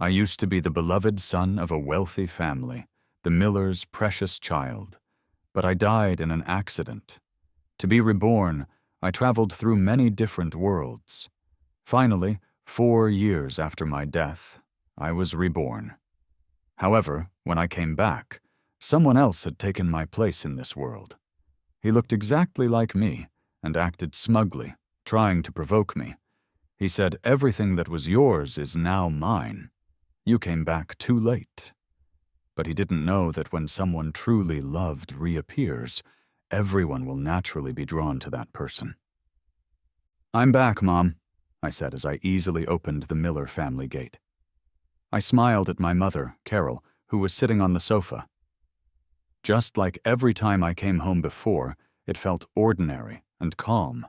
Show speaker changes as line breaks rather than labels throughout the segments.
I used to be the beloved son of a wealthy family, the miller's precious child, but I died in an accident. To be reborn, I traveled through many different worlds. Finally, 4 years after my death, I was reborn. However, when I came back, someone else had taken my place in this world. He looked exactly like me and acted smugly, trying to provoke me. He said, "Everything that was yours is now mine. You came back too late." But he didn't know that when someone truly loved reappears, everyone will naturally be drawn to that person. "I'm back, Mom," I said as I easily opened the Miller family gate. I smiled at my mother, Carol, who was sitting on the sofa. Just like every time I came home before, it felt ordinary and calm.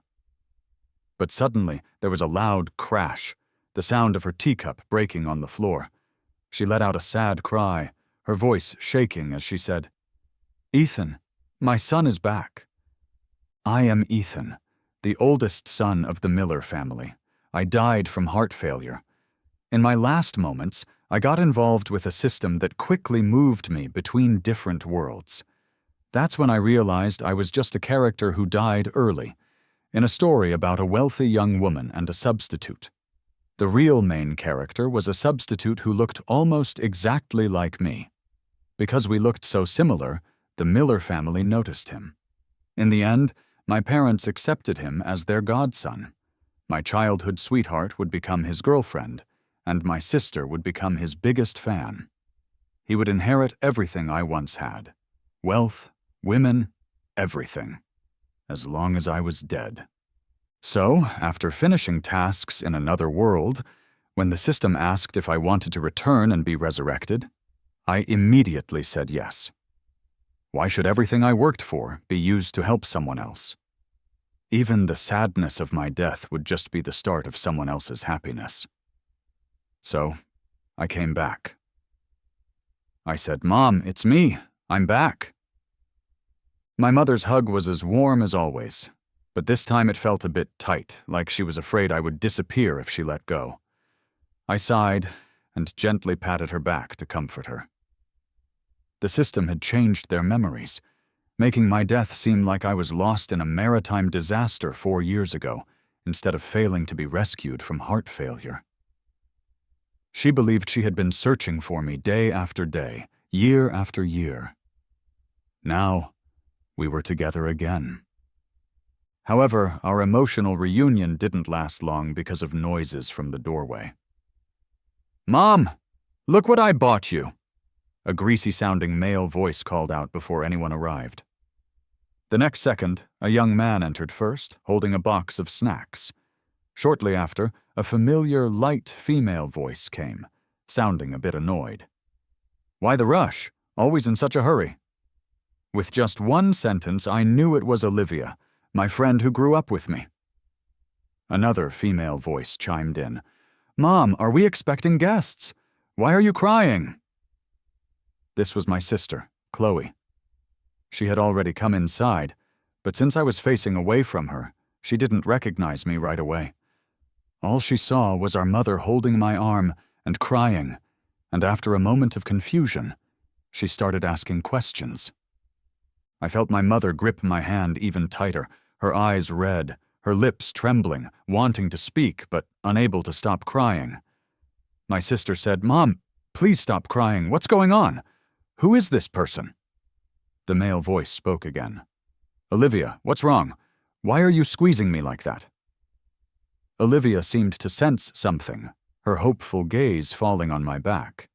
But suddenly, there was a loud crash, the sound of her teacup breaking on the floor. She let out a sad cry, her voice shaking as she said, "Ethan, my son is back." I am Ethan, the oldest son of the Miller family. I died from heart failure. In my last moments, I got involved with a system that quickly moved me between different worlds. That's when I realized I was just a character who died early, in a story about a wealthy young woman and a substitute. The real main character was a substitute who looked almost exactly like me. Because we looked so similar, the Miller family noticed him. In the end, my parents accepted him as their godson. My childhood sweetheart would become his girlfriend, and my sister would become his biggest fan. He would inherit everything I once had. Wealth, women, everything. As long as I was dead. So, after finishing tasks in another world, when the system asked if I wanted to return and be resurrected, I immediately said yes. Why should everything I worked for be used to help someone else? Even the sadness of my death would just be the start of someone else's happiness. So, I came back. I said, "Mom, it's me. I'm back." My mother's hug was as warm as always, but this time it felt a bit tight, like she was afraid I would disappear if she let go. I sighed and gently patted her back to comfort her. The system had changed their memories, making my death seem like I was lost in a maritime disaster 4 years ago, instead of failing to be rescued from heart failure. She believed she had been searching for me day after day, year after year. Now, we were together again. However, our emotional reunion didn't last long because of noises from the doorway. "Mom, look what I bought you," a greasy-sounding male voice called out before anyone arrived. The next second, a young man entered first, holding a box of snacks. Shortly after, a familiar, light female voice came, sounding a bit annoyed. "Why the rush? Always in such a hurry?" With just one sentence, I knew it was Olivia, my friend who grew up with me. Another female voice chimed in. "Mom, are we expecting guests? Why are you crying?" This was my sister, Chloe. She had already come inside, but since I was facing away from her, she didn't recognize me right away. All she saw was our mother holding my arm and crying, and after a moment of confusion, she started asking questions. I felt my mother grip my hand even tighter, her eyes red, her lips trembling, wanting to speak but unable to stop crying. My sister said, "Mom, please stop crying. What's going on? Who is this person?" The male voice spoke again. "Olivia, what's wrong? Why are you squeezing me like that?" Olivia seemed to sense something, her hopeful gaze falling on my back.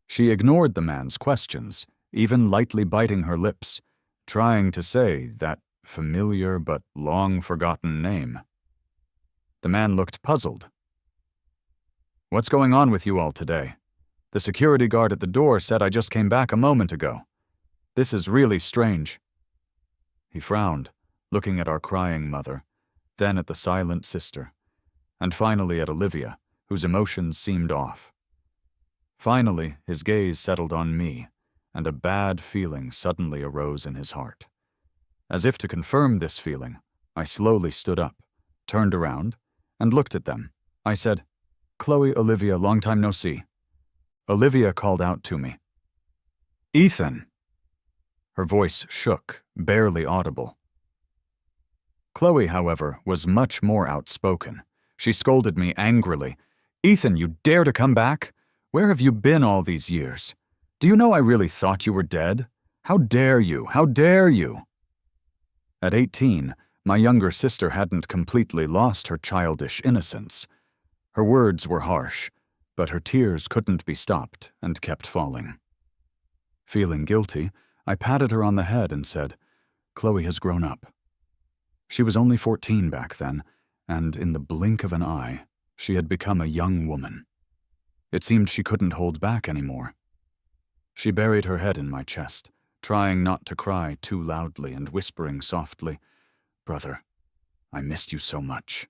She ignored the man's questions, even lightly biting her lips, trying to say that familiar but long-forgotten name. The man looked puzzled. "What's going on with you all today? The security guard at the door said I just came back a moment ago. This is really strange." He frowned, looking at our crying mother, then at the silent sister, and finally at Olivia, whose emotions seemed off. Finally, his gaze settled on me, and a bad feeling suddenly arose in his heart. As if to confirm this feeling, I slowly stood up, turned around, and looked at them. I said, "Chloe, Olivia, long time no see. Olivia called out to me. "Ethan!" Her voice shook, barely audible. Chloe, however, was much more outspoken. She scolded me angrily. "Ethan, you dare to come back? Where have you been all these years? Do you know I really thought you were dead? How dare you? How dare you?" At 18, my younger sister hadn't completely lost her childish innocence. Her words were harsh, but her tears couldn't be stopped and kept falling. Feeling guilty, I patted her on the head and said, "Chloe has grown up." She was only 14 back then, and in the blink of an eye, she had become a young woman. It seemed she couldn't hold back anymore. She buried her head in my chest, trying not to cry too loudly and whispering softly, "Brother, I missed you so much."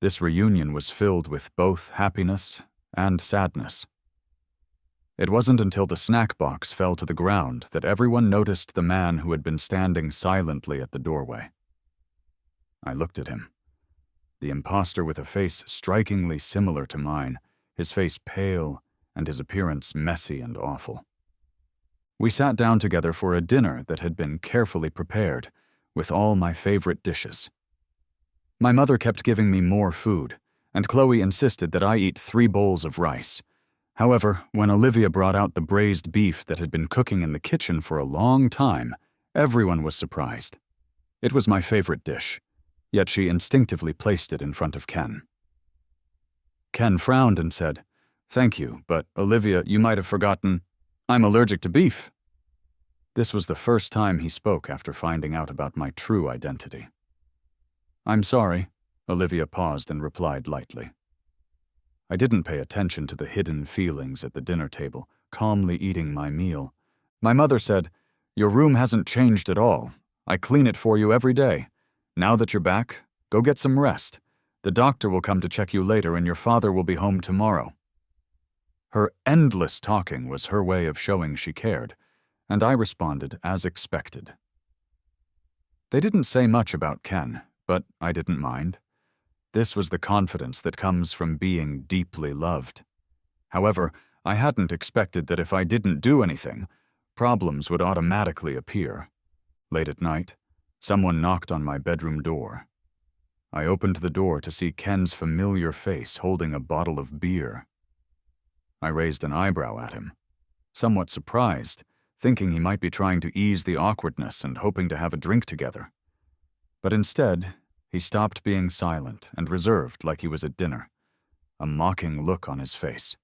This reunion was filled with both happiness and sadness. It wasn't until the snack box fell to the ground that everyone noticed the man who had been standing silently at the doorway. I looked at him. The impostor with a face strikingly similar to mine, his face pale and his appearance messy and awful. We sat down together for a dinner that had been carefully prepared, with all my favorite dishes. My mother kept giving me more food, and Chloe insisted that I eat 3 bowls of rice. However, when Olivia brought out the braised beef that had been cooking in the kitchen for a long time, everyone was surprised. It was my favorite dish, yet she instinctively placed it in front of Ken. Ken frowned and said, "Thank you, but Olivia, you might have forgotten, I'm allergic to beef." This was the first time he spoke after finding out about my true identity. "I'm sorry," Olivia paused and replied lightly. I didn't pay attention to the hidden feelings at the dinner table, calmly eating my meal. My mother said, "Your room hasn't changed at all. I clean it for you every day. Now that you're back, go get some rest. The doctor will come to check you later and your father will be home tomorrow." Her endless talking was her way of showing she cared, and I responded as expected. They didn't say much about Ken, but I didn't mind. This was the confidence that comes from being deeply loved. However, I hadn't expected that if I didn't do anything, problems would automatically appear. Late at night, someone knocked on my bedroom door. I opened the door to see Ken's familiar face holding a bottle of beer. I raised an eyebrow at him, somewhat surprised, thinking he might be trying to ease the awkwardness and hoping to have a drink together. But instead, he stopped being silent and reserved like he was at dinner, a mocking look on his face.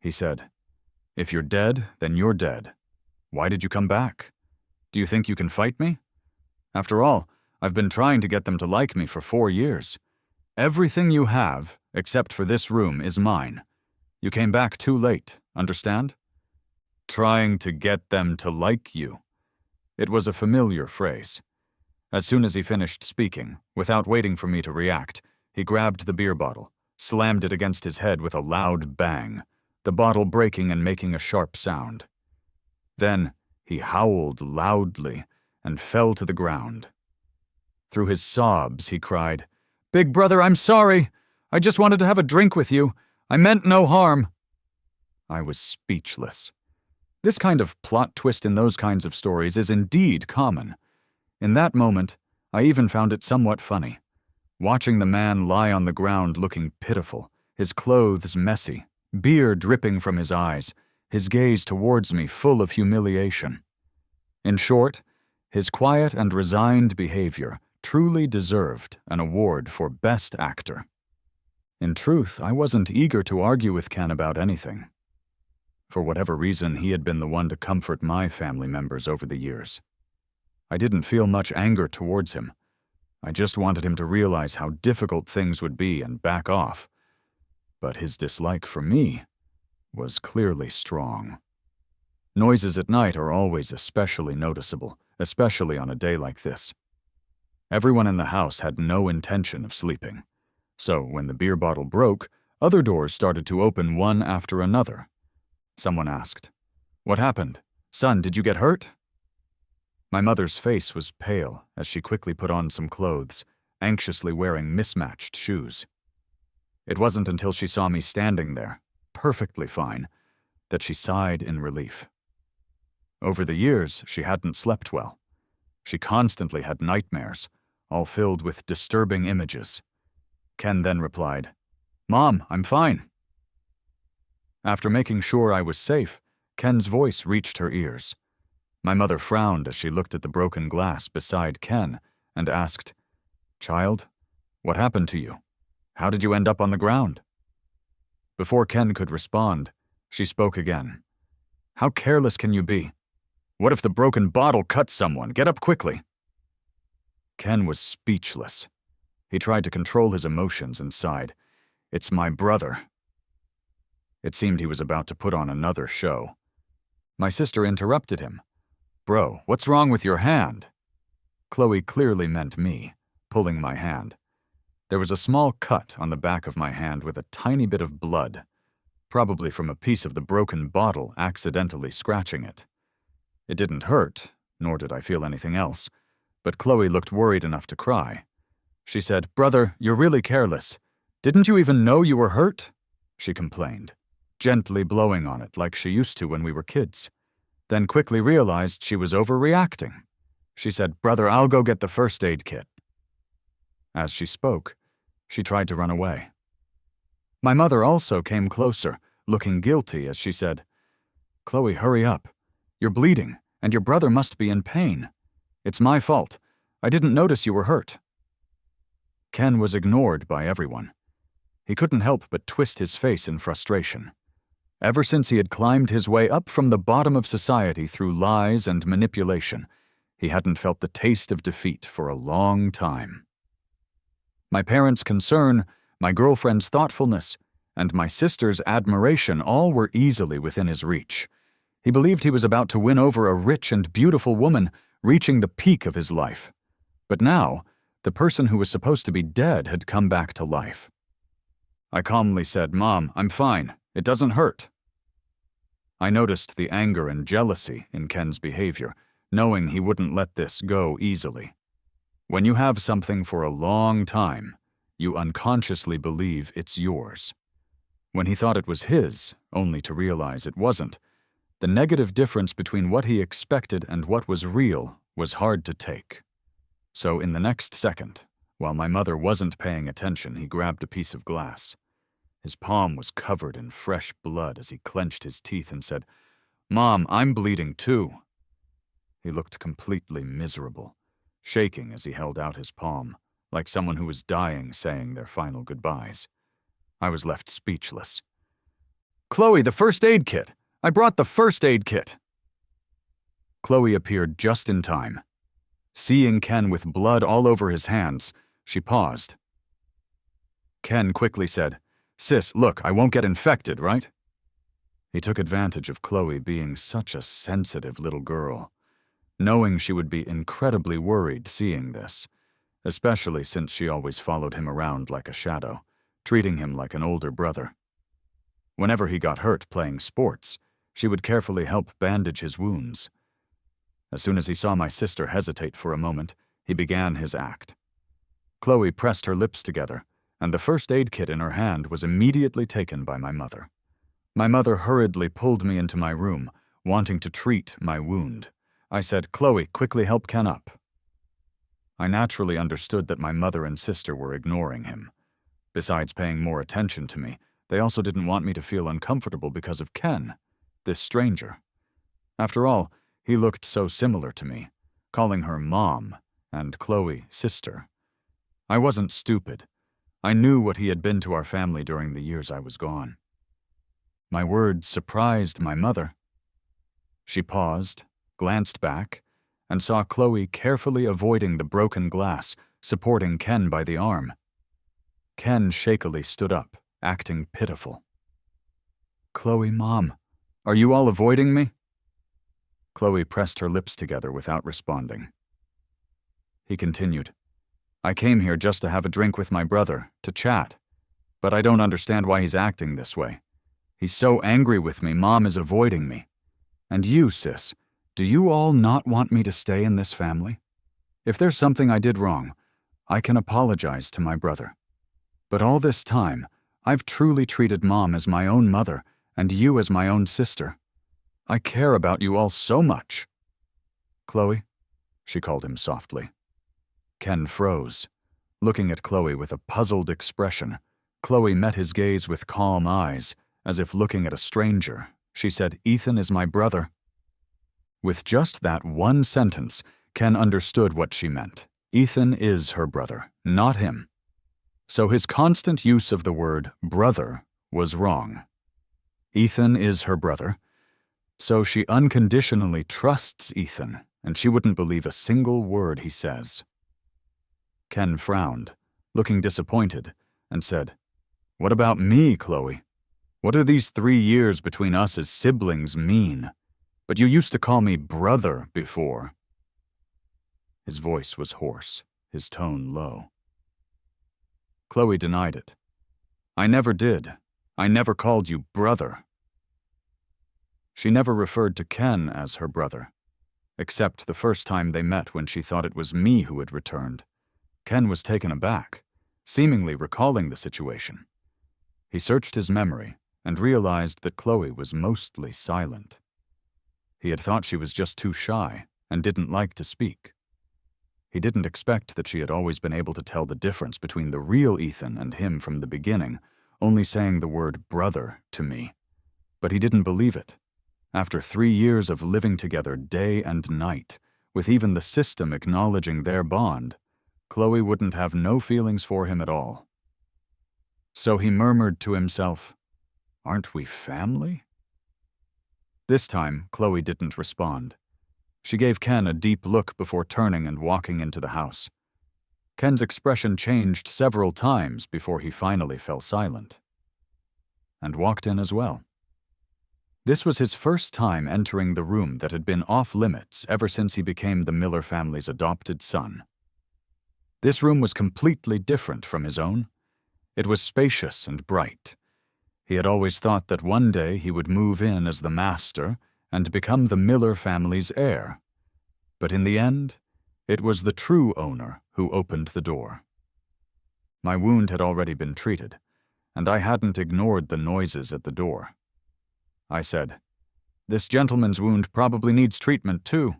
He said, "If you're dead, then you're dead. Why did you come back? Do you think you can fight me? After all, I've been trying to get them to like me for 4 years. Everything you have, except for this room, is mine. You came back too late, understand? Trying to get them to like you." It was a familiar phrase. As soon as he finished speaking, without waiting for me to react, he grabbed the beer bottle, slammed it against his head with a loud bang, the bottle breaking and making a sharp sound. Then he howled loudly and fell to the ground. Through his sobs, he cried, "Big brother, I'm sorry. I just wanted to have a drink with you. I meant no harm." I was speechless. This kind of plot twist in those kinds of stories is indeed common. In that moment, I even found it somewhat funny, watching the man lie on the ground looking pitiful, his clothes messy, beer dripping from his eyes, his gaze towards me full of humiliation. In short, his quiet and resigned behavior truly deserved an award for Best Actor. In truth, I wasn't eager to argue with Ken about anything. For whatever reason, he had been the one to comfort my family members over the years. I didn't feel much anger towards him. I just wanted him to realize how difficult things would be and back off. But his dislike for me was clearly strong. Noises at night are always especially noticeable, especially on a day like this. Everyone in the house had no intention of sleeping. So when the beer bottle broke, other doors started to open one after another. Someone asked, "What happened? Son, did you get hurt?" My mother's face was pale as she quickly put on some clothes, anxiously wearing mismatched shoes. It wasn't until she saw me standing there, perfectly fine, that she sighed in relief. Over the years, she hadn't slept well. She constantly had nightmares, all filled with disturbing images. Ken then replied, "Mom, I'm fine." After making sure I was safe, Ken's voice reached her ears. My mother frowned as she looked at the broken glass beside Ken and asked, "Child, what happened to you? How did you end up on the ground?" Before Ken could respond, she spoke again. "How careless can you be? What if the broken bottle cut someone? Get up quickly." Ken was speechless. He tried to control his emotions and sighed, "It's my brother." It seemed he was about to put on another show. My sister interrupted him. "Bro, what's wrong with your hand?" Chloe clearly meant me, pulling my hand. There was a small cut on the back of my hand with a tiny bit of blood, probably from a piece of the broken bottle accidentally scratching it. It didn't hurt, nor did I feel anything else, but Chloe looked worried enough to cry. She said, "Brother, you're really careless. Didn't you even know you were hurt?" she complained, gently blowing on it like she used to when we were kids, then quickly realized she was overreacting. She said, "Brother, I'll go get the first aid kit." As she spoke, she tried to run away. My mother also came closer, looking guilty as she said, "Chloe, hurry up. You're bleeding, and your brother must be in pain. It's my fault. I didn't notice you were hurt." Ken was ignored by everyone. He couldn't help but twist his face in frustration. Ever since he had climbed his way up from the bottom of society through lies and manipulation, he hadn't felt the taste of defeat for a long time. My parents' concern, my girlfriend's thoughtfulness, and my sister's admiration all were easily within his reach. He believed he was about to win over a rich and beautiful woman, reaching the peak of his life. But now, the person who was supposed to be dead had come back to life. I calmly said, "Mom, I'm fine. It doesn't hurt." I noticed the anger and jealousy in Ken's behavior, knowing he wouldn't let this go easily. When you have something for a long time, you unconsciously believe it's yours. When he thought it was his, only to realize it wasn't, the negative difference between what he expected and what was real was hard to take. So in the next second, while my mother wasn't paying attention, he grabbed a piece of glass. His palm was covered in fresh blood as he clenched his teeth and said, "Mom, I'm bleeding too." He looked completely miserable, shaking as he held out his palm, like someone who was dying saying their final goodbyes. I was left speechless. "Chloe, the first aid kit! I brought the first aid kit!" Chloe appeared just in time. Seeing Ken with blood all over his hands, she paused. Ken quickly said, "Sis, look, I won't get infected, right?" He took advantage of Chloe being such a sensitive little girl, knowing she would be incredibly worried seeing this, especially since she always followed him around like a shadow, treating him like an older brother. Whenever he got hurt playing sports, she would carefully help bandage his wounds. As soon as he saw my sister hesitate for a moment, he began his act. Chloe pressed her lips together, and the first aid kit in her hand was immediately taken by my mother. My mother hurriedly pulled me into my room, wanting to treat my wound. I said, "Chloe, quickly help Ken up." I naturally understood that my mother and sister were ignoring him. Besides paying more attention to me, they also didn't want me to feel uncomfortable because of Ken, this stranger. After all, he looked so similar to me, calling her Mom and Chloe sister. I wasn't stupid. I knew what he had been to our family during the years I was gone. My words surprised my mother. She paused, glanced back, and saw Chloe carefully avoiding the broken glass, supporting Ken by the arm. Ken shakily stood up, acting pitiful. "Chloe, Mom, are you all avoiding me?" Chloe pressed her lips together without responding. He continued, "I came here just to have a drink with my brother, to chat. But I don't understand why he's acting this way. He's so angry with me, Mom is avoiding me. And you, sis, do you all not want me to stay in this family? If there's something I did wrong, I can apologize to my brother. But all this time, I've truly treated Mom as my own mother and you as my own sister. I care about you all so much." "Chloe?" she called him softly. Ken froze, looking at Chloe with a puzzled expression. Chloe met his gaze with calm eyes, as if looking at a stranger. She said, "Ethan is my brother." With just that one sentence, Ken understood what she meant. Ethan is her brother, not him. So his constant use of the word brother was wrong. Ethan is her brother, so she unconditionally trusts Ethan, and she wouldn't believe a single word he says. Ken frowned, looking disappointed, and said, "What about me, Chloe? What do these 3 years between us as siblings mean? But you used to call me brother before." His voice was hoarse, his tone low. Chloe denied it. "I never did. I never called you brother." She never referred to Ken as her brother, except the first time they met when she thought it was me who had returned. Ken was taken aback, seemingly recalling the situation. He searched his memory and realized that Chloe was mostly silent. He had thought she was just too shy and didn't like to speak. He didn't expect that she had always been able to tell the difference between the real Ethan and him from the beginning, only saying the word brother to me. But he didn't believe it. After 3 years of living together day and night, with even the system acknowledging their bond, Chloe wouldn't have no feelings for him at all. So he murmured to himself, "Aren't we family?" This time, Chloe didn't respond. She gave Ken a deep look before turning and walking into the house. Ken's expression changed several times before he finally fell silent. And walked in as well. This was his first time entering the room that had been off-limits ever since he became the Miller family's adopted son. This room was completely different from his own. It was spacious and bright. He had always thought that one day he would move in as the master and become the Miller family's heir. But in the end, it was the true owner who opened the door. My wound had already been treated, and I hadn't ignored the noises at the door. I said, "This gentleman's wound probably needs treatment too."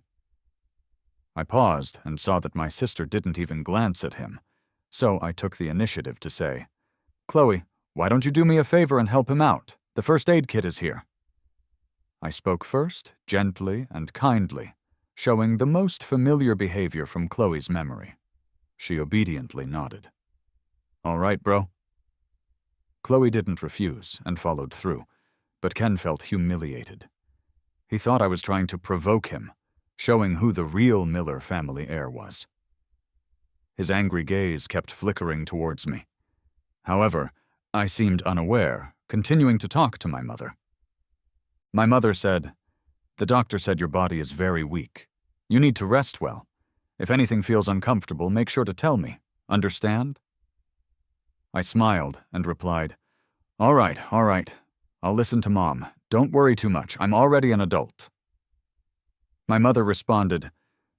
I paused and saw that my sister didn't even glance at him, so I took the initiative to say, "Chloe, why don't you do me a favor and help him out? The first aid kit is here." I spoke first, gently and kindly, showing the most familiar behavior from Chloe's memory. She obediently nodded. "All right, bro." Chloe didn't refuse and followed through, but Ken felt humiliated. He thought I was trying to provoke him, showing who the real Miller family heir was. His angry gaze kept flickering towards me. However, I seemed unaware, continuing to talk to my mother. My mother said, "The doctor said your body is very weak. You need to rest well. If anything feels uncomfortable, make sure to tell me. Understand?" I smiled and replied, All right. I'll listen to Mom. Don't worry too much. I'm already an adult." My mother responded,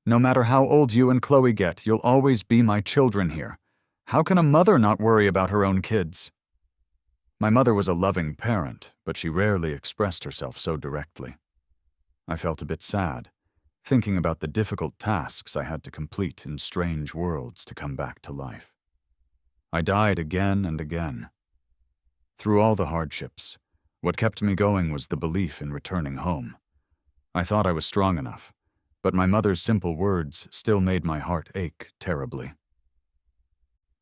"No matter how old you and Chloe get, you'll always be my children here. How can a mother not worry about her own kids?" My mother was a loving parent, but she rarely expressed herself so directly. I felt a bit sad, thinking about the difficult tasks I had to complete in strange worlds to come back to life. I died again and again. Through all the hardships, what kept me going was the belief in returning home. I thought I was strong enough, but my mother's simple words still made my heart ache terribly.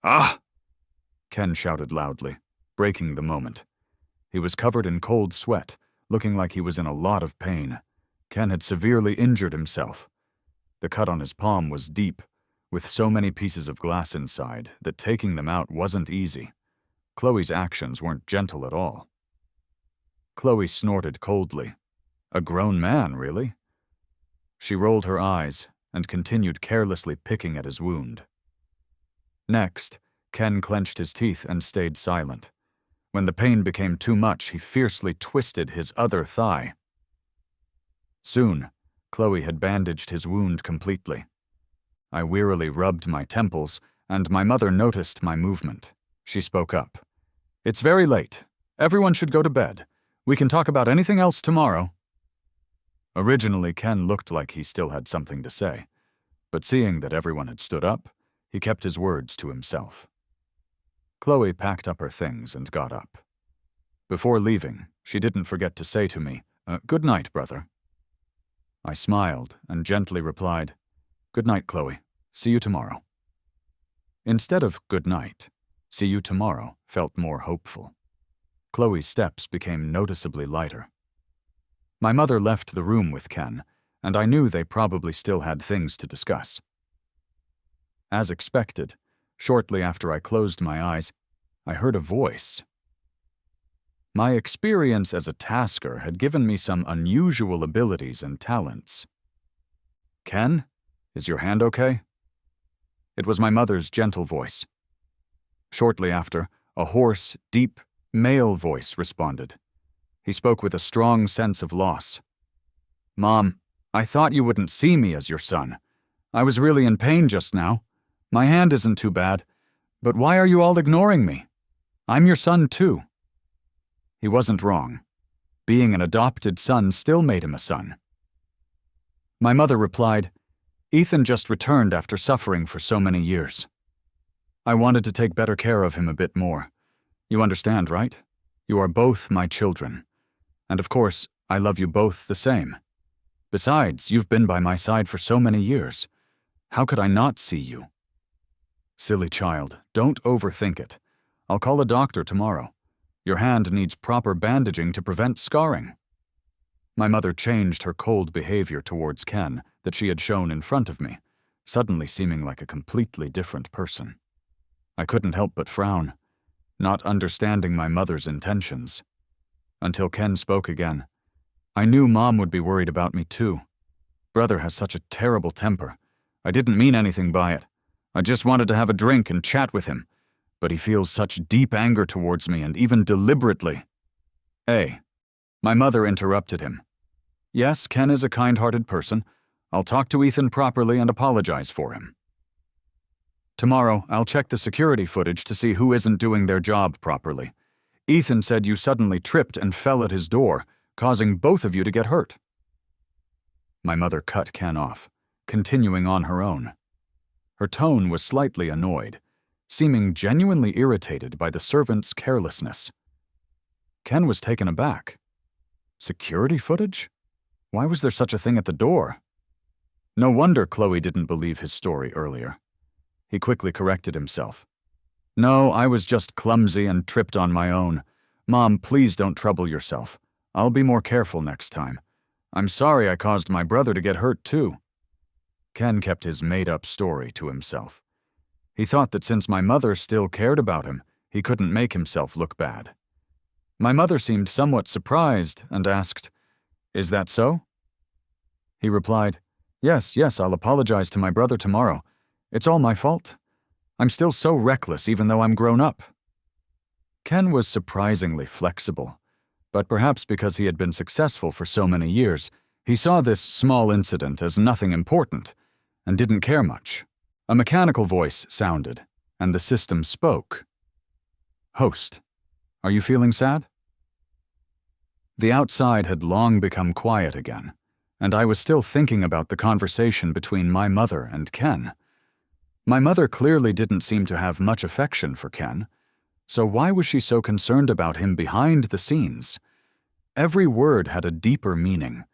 "Ah!" Ken shouted loudly, breaking the moment. He was covered in cold sweat, looking like he was in a lot of pain. Ken had severely injured himself. The cut on his palm was deep, with so many pieces of glass inside that taking them out wasn't easy. Chloe's actions weren't gentle at all. Chloe snorted coldly. A grown man, really? She rolled her eyes and continued carelessly picking at his wound. Next, Ken clenched his teeth and stayed silent. When the pain became too much, he fiercely twisted his other thigh. Soon, Chloe had bandaged his wound completely. I wearily rubbed my temples, and my mother noticed my movement. She spoke up. "It's very late. Everyone should go to bed. We can talk about anything else tomorrow." Originally, Ken looked like he still had something to say, but seeing that everyone had stood up, he kept his words to himself. Chloe packed up her things and got up. Before leaving, she didn't forget to say to me, "Good night, brother." I smiled and gently replied, "Good night, Chloe. See you tomorrow." Instead of "good night," "see you tomorrow" felt more hopeful. Chloe's steps became noticeably lighter. My mother left the room with Ken, and I knew they probably still had things to discuss. As expected, shortly after I closed my eyes, I heard a voice. My experience as a tasker had given me some unusual abilities and talents. "Ken, is your hand okay?" It was my mother's gentle voice. Shortly after, a hoarse, deep, male voice responded. He spoke with a strong sense of loss. "Mom, I thought you wouldn't see me as your son. I was really in pain just now. My hand isn't too bad, but why are you all ignoring me? I'm your son too." He wasn't wrong. Being an adopted son still made him a son. My mother replied, "Ethan just returned after suffering for so many years. I wanted to take better care of him a bit more. You understand, right? You are both my children. And of course, I love you both the same. Besides, you've been by my side for so many years. How could I not see you?" "Silly child, don't overthink it. I'll call a doctor tomorrow. Your hand needs proper bandaging to prevent scarring." My mother changed her cold behavior towards Ken that she had shown in front of me, suddenly seeming like a completely different person. I couldn't help but frown, not understanding my mother's intentions. Until Ken spoke again. I knew Mom would be worried about me too. Brother has such a terrible temper. I didn't mean anything by it. I just wanted to have a drink and chat with him. But he feels such deep anger towards me, and even deliberately. "Hey." My mother interrupted him. "Yes, Ken is a kind-hearted person. I'll talk to Ethan properly and apologize for him. Tomorrow, I'll check the security footage to see who isn't doing their job properly. Ethan said you suddenly tripped and fell at his door, causing both of you to get hurt." My mother cut Ken off, continuing on her own. Her tone was slightly annoyed, seeming genuinely irritated by the servant's carelessness. Ken was taken aback. Security footage? Why was there such a thing at the door? No wonder Chloe didn't believe his story earlier. He quickly corrected himself. "No, I was just clumsy and tripped on my own. Mom, please don't trouble yourself. I'll be more careful next time. I'm sorry I caused my brother to get hurt too." Ken kept his made-up story to himself. He thought that since my mother still cared about him, he couldn't make himself look bad. My mother seemed somewhat surprised and asked, "Is that so?" He replied, Yes, I'll apologize to my brother tomorrow. It's all my fault. I'm still so reckless even though I'm grown up." Ken was surprisingly flexible, but perhaps because he had been successful for so many years, he saw this small incident as nothing important and didn't care much. A mechanical voice sounded, and the system spoke. "Host, are you feeling sad?" The outside had long become quiet again, and I was still thinking about the conversation between my mother and Ken. My mother clearly didn't seem to have much affection for Ken, so why was she so concerned about him behind the scenes? Every word had a deeper meaning,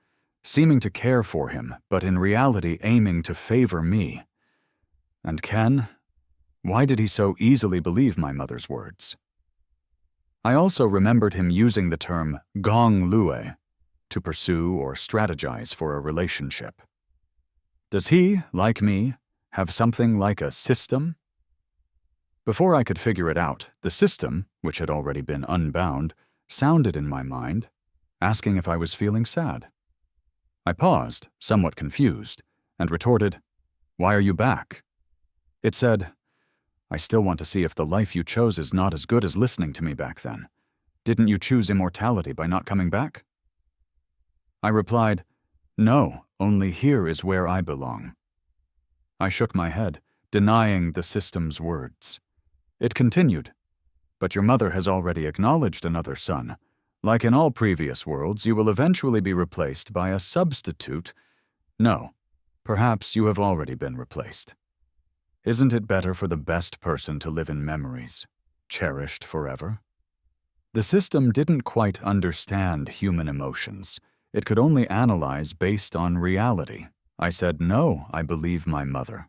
seeming to care for him, but in reality aiming to favor me. And Ken? Why did he so easily believe my mother's words? I also remembered him using the term gong lue, to pursue or strategize for a relationship. Does he, like me, have something like a system? Before I could figure it out, the system, which had already been unbound, sounded in my mind, asking if I was feeling sad. I paused, somewhat confused, and retorted, "Why are you back?" It said, "I still want to see if the life you chose is not as good as listening to me back then. Didn't you choose immortality by not coming back?" I replied, "No, only here is where I belong." I shook my head, denying the system's words. It continued, "But your mother has already acknowledged another son. Like in all previous worlds, you will eventually be replaced by a substitute. No, perhaps you have already been replaced. Isn't it better for the best person to live in memories, cherished forever? The system didn't quite understand human emotions. It could only analyze based on reality. I said, no, I believe my mother.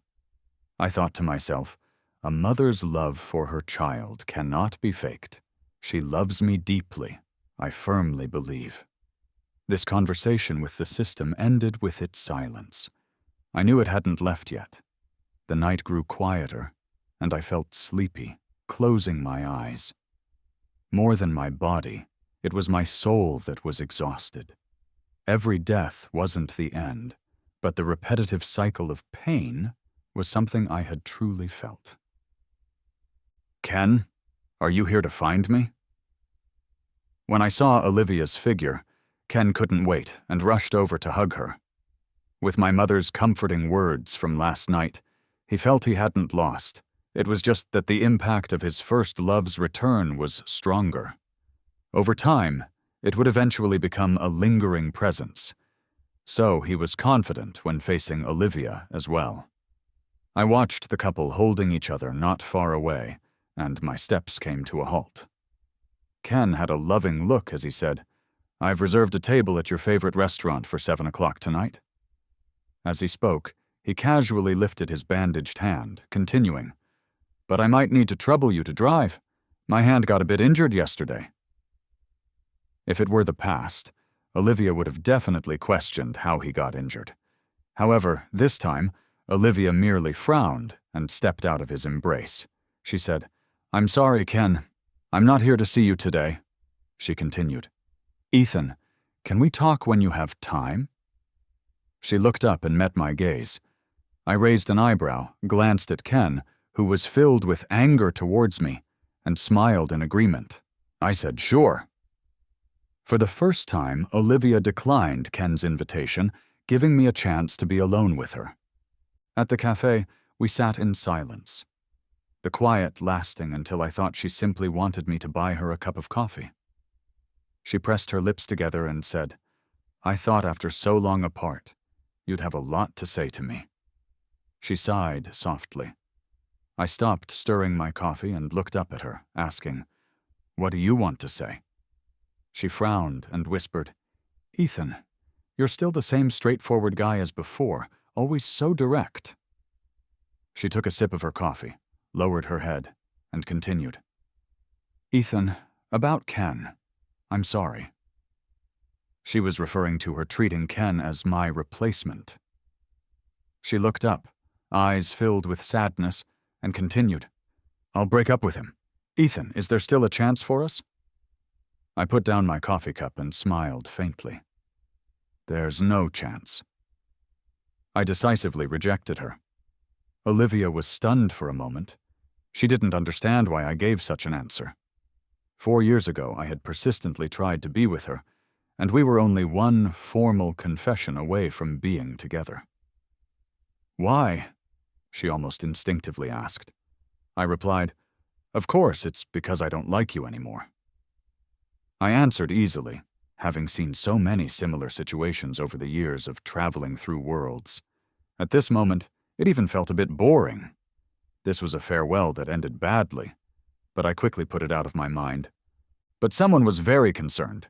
I thought to myself, a mother's love for her child cannot be faked. She loves me deeply, I firmly believe. This conversation with the system ended with its silence. I knew it hadn't left yet. The night grew quieter, and I felt sleepy, closing my eyes. More than my body, it was my soul that was exhausted. Every death wasn't the end, but the repetitive cycle of pain was something I had truly felt. Ken, are you here to find me? When I saw Olivia's figure, Ken couldn't wait and rushed over to hug her. With my mother's comforting words from last night, he felt he hadn't lost. It was just that the impact of his first love's return was stronger. Over time, it would eventually become a lingering presence. So he was confident when facing Olivia as well. I watched the couple holding each other not far away, and my steps came to a halt. Ken had a loving look as he said, "I've reserved a table at your favorite restaurant for 7 o'clock tonight." As he spoke, he casually lifted his bandaged hand, continuing, "But I might need to trouble you to drive. My hand got a bit injured yesterday." If it were the past, Olivia would have definitely questioned how he got injured. However, this time, Olivia merely frowned and stepped out of his embrace. She said, "I'm sorry, Ken. I'm not here to see you today." She continued, "Ethan, can we talk when you have time?" She looked up and met my gaze. I raised an eyebrow, glanced at Ken, who was filled with anger towards me, and smiled in agreement. I said, "Sure." For the first time, Olivia declined Ken's invitation, giving me a chance to be alone with her. At the cafe, we sat in silence, the quiet lasting until I thought she simply wanted me to buy her a cup of coffee. She pressed her lips together and said, "I thought after so long apart, you'd have a lot to say to me." She sighed softly. I stopped stirring my coffee and looked up at her, asking, "What do you want to say?" She frowned and whispered, "Ethan, you're still the same straightforward guy as before, always so direct." She took a sip of her coffee, lowered her head, and continued, "Ethan, about Ken, I'm sorry." She was referring to her treating Ken as my replacement. She looked up, eyes filled with sadness, and continued, "I'll break up with him. Ethan, is there still a chance for us?" I put down my coffee cup and smiled faintly. "There's no chance." I decisively rejected her. Olivia was stunned for a moment. She didn't understand why I gave such an answer. 4 years ago, I had persistently tried to be with her, and we were only one formal confession away from being together. "Why?" she almost instinctively asked. I replied, "Of course, it's because I don't like you anymore." I answered easily, having seen so many similar situations over the years of traveling through worlds. At this moment, it even felt a bit boring. This was a farewell that ended badly, but I quickly put it out of my mind. But someone was very concerned.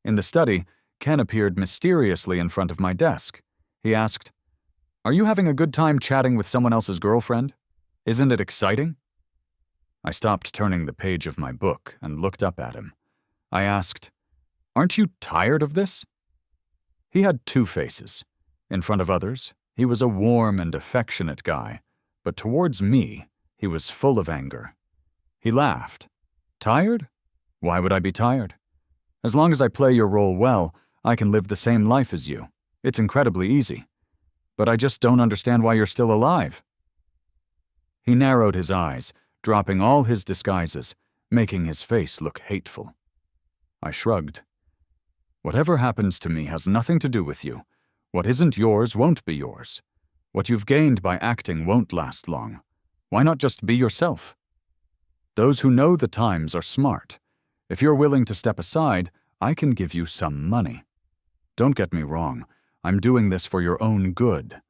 In the study, Ken appeared mysteriously in front of my desk. He asked, "Are you having a good time chatting with someone else's girlfriend? Isn't it exciting?" I stopped turning the page of my book and looked up at him. I asked, "Aren't you tired of this?" He had 2 faces. In front of others, he was a warm and affectionate guy, but towards me, he was full of anger. He laughed. "Tired? Why would I be tired? As long as I play your role well, I can live the same life as you. It's incredibly easy. But I just don't understand why you're still alive." He narrowed his eyes, dropping all his disguises, making his face look hateful. I shrugged. "Whatever happens to me has nothing to do with you. What isn't yours won't be yours. What you've gained by acting won't last long. Why not just be yourself? Those who know the times are smart. If you're willing to step aside, I can give you some money. Don't get me wrong, I'm doing this for your own good.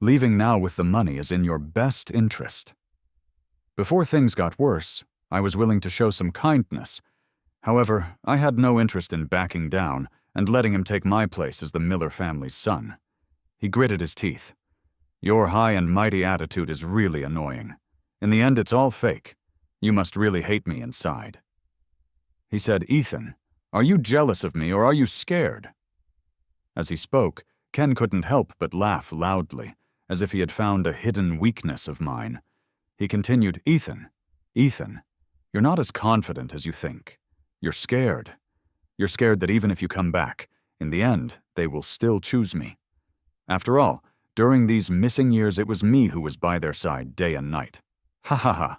Leaving now with the money is in your best interest. Before things got worse, I was willing to show some kindness. However, I had no interest in backing down and letting him take my place as the Miller family's son. He gritted his teeth. Your high and mighty attitude is really annoying. In the end, it's all fake. You must really hate me inside. He said, Ethan, are you jealous of me or are you scared? As he spoke, Ken couldn't help but laugh loudly, as if he had found a hidden weakness of mine. He continued, Ethan, you're not as confident as you think. You're scared. You're scared that even if you come back, in the end, they will still choose me. After all, during these missing years, it was me who was by their side day and night. Ha ha ha.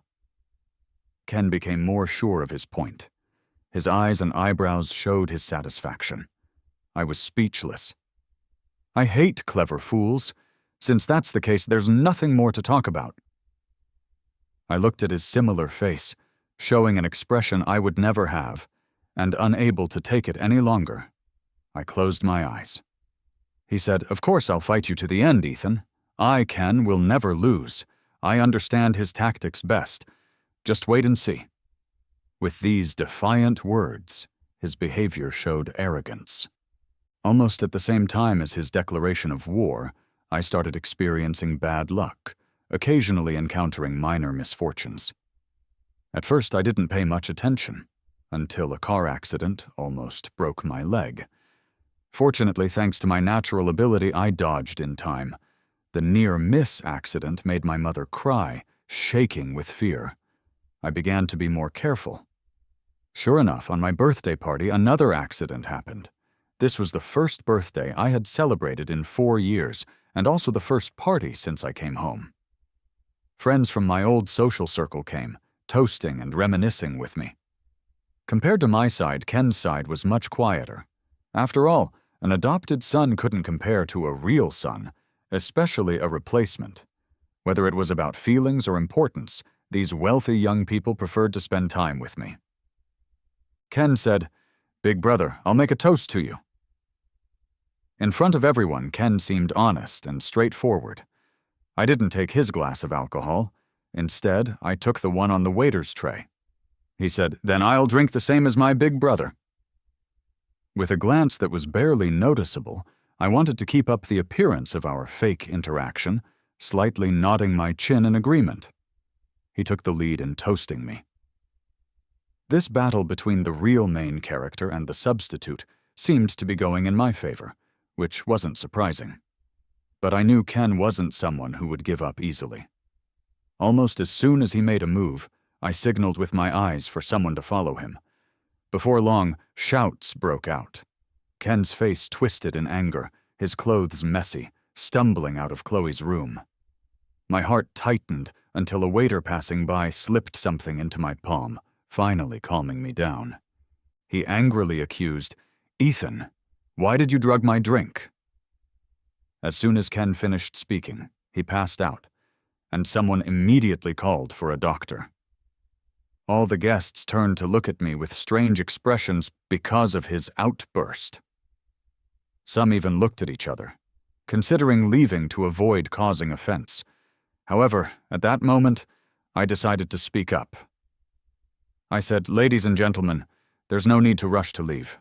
Ken became more sure of his point. His eyes and eyebrows showed his satisfaction. I was speechless. I hate clever fools. Since that's the case, there's nothing more to talk about. I looked at his similar face, showing an expression I would never have, and unable to take it any longer. I closed my eyes. He said, Of course I'll fight you to the end, Ethan. I, Ken, will never lose. I understand his tactics best. Just wait and see. With these defiant words, his behavior showed arrogance. Almost at the same time as his declaration of war, I started experiencing bad luck, occasionally encountering minor misfortunes. At first, I didn't pay much attention, until a car accident almost broke my leg. Fortunately, thanks to my natural ability, I dodged in time. The near-miss accident made my mother cry, shaking with fear. I began to be more careful. Sure enough, on my birthday party, another accident happened. This was the first birthday I had celebrated in 4 years, and also the first party since I came home. Friends from my old social circle came, toasting and reminiscing with me. Compared to my side, Ken's side was much quieter. After all, an adopted son couldn't compare to a real son, especially a replacement. Whether it was about feelings or importance, these wealthy young people preferred to spend time with me. Ken said, Big brother, I'll make a toast to you. In front of everyone, Ken seemed honest and straightforward. I didn't take his glass of alcohol. Instead, I took the one on the waiter's tray. He said, Then I'll drink the same as my big brother. With a glance that was barely noticeable, I wanted to keep up the appearance of our fake interaction, slightly nodding my chin in agreement. He took the lead in toasting me. This battle between the real main character and the substitute seemed to be going in my favor, which wasn't surprising. But I knew Ken wasn't someone who would give up easily. Almost as soon as he made a move, I signaled with my eyes for someone to follow him. Before long, shouts broke out. Ken's face twisted in anger, his clothes messy, stumbling out of Chloe's room. My heart tightened until a waiter passing by slipped something into my palm, finally calming me down. He angrily accused, Ethan, why did you drug my drink? As soon as Ken finished speaking, he passed out, and someone immediately called for a doctor. All the guests turned to look at me with strange expressions because of his outburst. Some even looked at each other, considering leaving to avoid causing offense. However, at that moment, I decided to speak up. I said, Ladies and gentlemen, there's no need to rush to leave.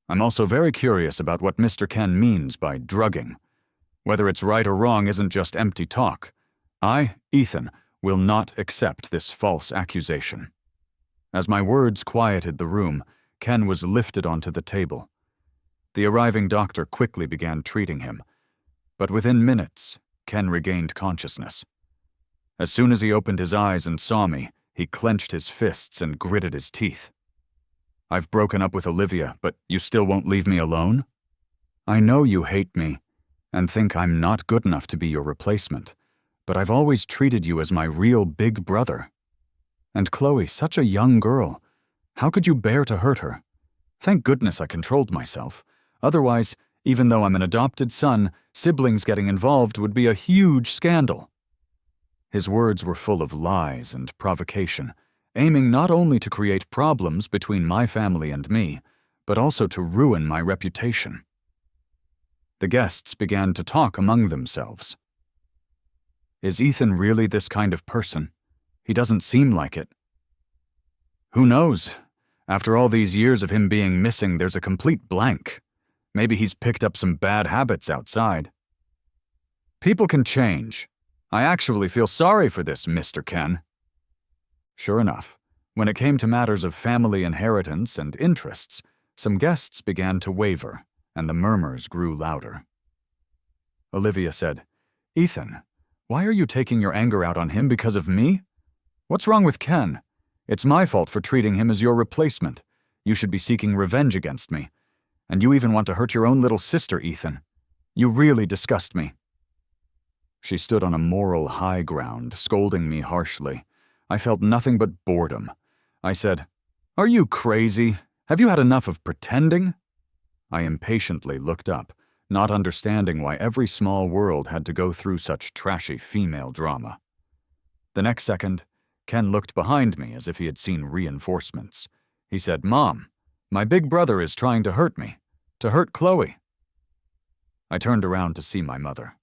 I'm also very curious about what Mr. Ken means by drugging. Whether it's right or wrong isn't just empty talk. I, Ethan, will not accept this false accusation. As my words quieted the room, Ken was lifted onto the table. The arriving doctor quickly began treating him, but within minutes, Ken regained consciousness. As soon as he opened his eyes and saw me, he clenched his fists and gritted his teeth. I've broken up with Olivia, but you still won't leave me alone? I know you hate me and think I'm not good enough to be your replacement, but I've always treated you as my real big brother. And Chloe, such a young girl. How could you bear to hurt her? Thank goodness I controlled myself. Otherwise, even though I'm an adopted son, siblings getting involved would be a huge scandal. His words were full of lies and provocation, aiming not only to create problems between my family and me, but also to ruin my reputation. The guests began to talk among themselves. Is Ethan really this kind of person? He doesn't seem like it. Who knows? After all these years of him being missing, there's a complete blank. Maybe he's picked up some bad habits outside. People can change. I actually feel sorry for this Mr. Ken. Sure enough, when it came to matters of family inheritance and interests, some guests began to waver, and the murmurs grew louder. Olivia said, "Ethan, why are you taking your anger out on him because of me? What's wrong with Ken? It's my fault for treating him as your replacement. You should be seeking revenge against me. And you even want to hurt your own little sister, Ethan. You really disgust me." She stood on a moral high ground, scolding me harshly. I felt nothing but boredom. I said, "Are you crazy? Have you had enough of pretending?" I impatiently looked up, not understanding why every small world had to go through such trashy female drama. The next second, Ken looked behind me as if he had seen reinforcements. He said, "Mom, my big brother is trying to hurt me, to hurt Chloe." I turned around to see my mother.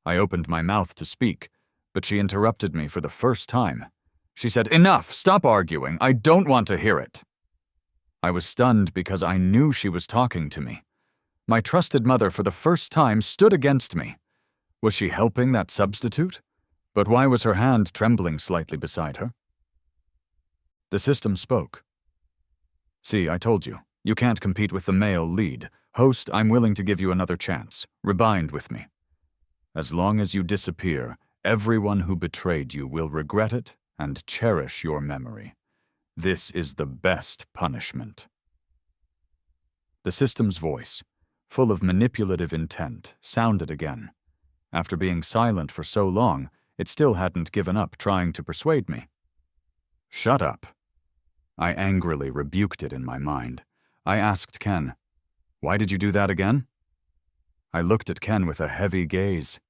I opened my mouth to speak, but she interrupted me for the first time. She said, "Enough, stop arguing, I don't want to hear it." I was stunned because I knew she was talking to me. My trusted mother for the first time stood against me. Was she helping that substitute? But why was her hand trembling slightly beside her? The system spoke. "See, I told you. You can't compete with the male lead. Host, I'm willing to give you another chance. Rebind with me. As long as you disappear, everyone who betrayed you will regret it and cherish your memory. This is the best punishment." The system's voice, full of manipulative intent, sounded again. After being silent for so long, it still hadn't given up trying to persuade me. "Shut up." I angrily rebuked it in my mind. I asked Ken, "Why did you do that again?" I looked at Ken with a heavy gaze.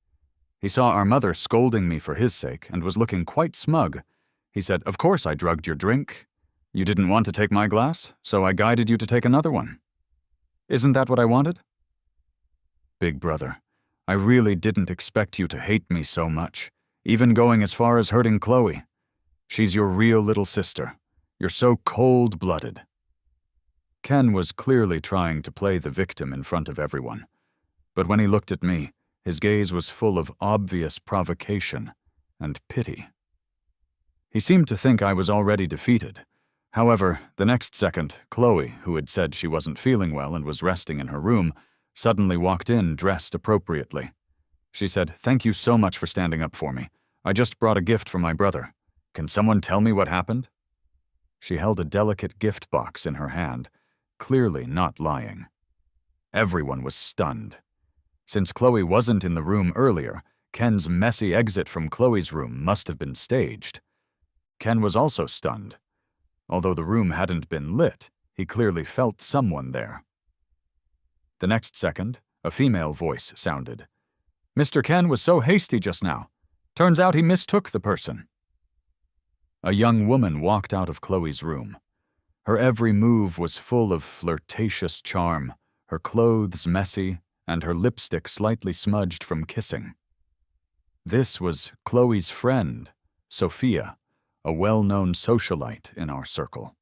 He saw our mother scolding me for his sake and was looking quite smug. He said, "Of course I drugged your drink. You didn't want to take my glass, so I guided you to take another one. Isn't that what I wanted?" Big brother, I really didn't expect you to hate me so much, even going as far as hurting Chloe. She's your real little sister. You're so cold-blooded. Ken was clearly trying to play the victim in front of everyone. But when he looked at me, his gaze was full of obvious provocation and pity. He seemed to think I was already defeated. However, the next second, Chloe, who had said she wasn't feeling well and was resting in her room, suddenly walked in dressed appropriately. She said, "Thank you so much for standing up for me. I just brought a gift from my brother. Can someone tell me what happened?" She held a delicate gift box in her hand, clearly not lying. Everyone was stunned. Since Chloe wasn't in the room earlier, Ken's messy exit from Chloe's room must have been staged. Ken was also stunned. Although the room hadn't been lit, he clearly felt someone there. The next second, a female voice sounded. "Mr. Ken was so hasty just now. Turns out he mistook the person." A young woman walked out of Chloe's room. Her every move was full of flirtatious charm, her clothes messy, and her lipstick slightly smudged from kissing. This was Chloe's friend, Sophia, a well-known socialite in our circle.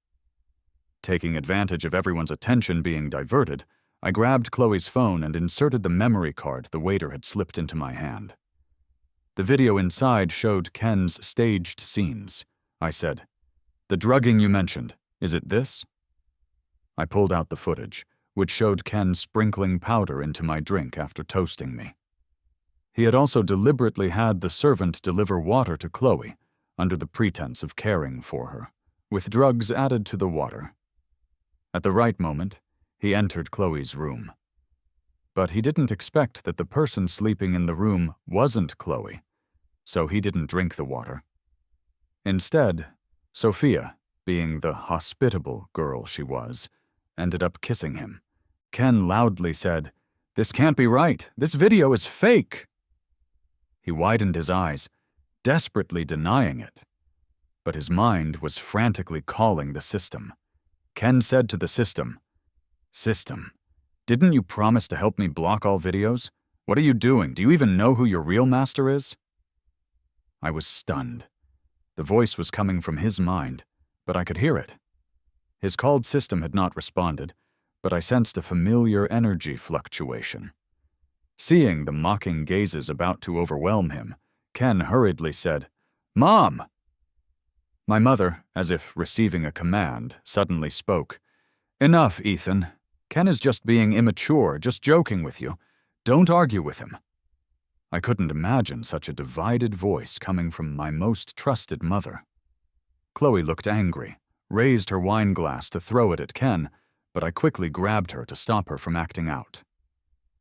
Taking advantage of everyone's attention being diverted, I grabbed Chloe's phone and inserted the memory card the waiter had slipped into my hand. The video inside showed Ken's staged scenes. I said, "The drugging you mentioned, is it this?" I pulled out the footage, which showed Ken sprinkling powder into my drink after toasting me. He had also deliberately had the servant deliver water to Chloe, under the pretense of caring for her, with drugs added to the water. At the right moment, he entered Chloe's room. But he didn't expect that the person sleeping in the room wasn't Chloe, so he didn't drink the water. Instead, Sophia, being the hospitable girl she was, ended up kissing him. Ken loudly said, "This can't be right. This video is fake." He widened his eyes, desperately denying it. But his mind was frantically calling the system. Ken said to the system, System. Didn't you promise to help me block all videos? What are you doing? Do you even know who your real master is? I was stunned. The voice was coming from his mind, but I could hear it. His called system had not responded, but I sensed a familiar energy fluctuation. Seeing the mocking gazes about to overwhelm him, Ken hurriedly said, "Mom!" My mother, as if receiving a command, suddenly spoke. "Enough, Ethan. Ken is just being immature, just joking with you. Don't argue with him." I couldn't imagine such a divided voice coming from my most trusted mother. Chloe looked angry, raised her wine glass to throw it at Ken, but I quickly grabbed her to stop her from acting out.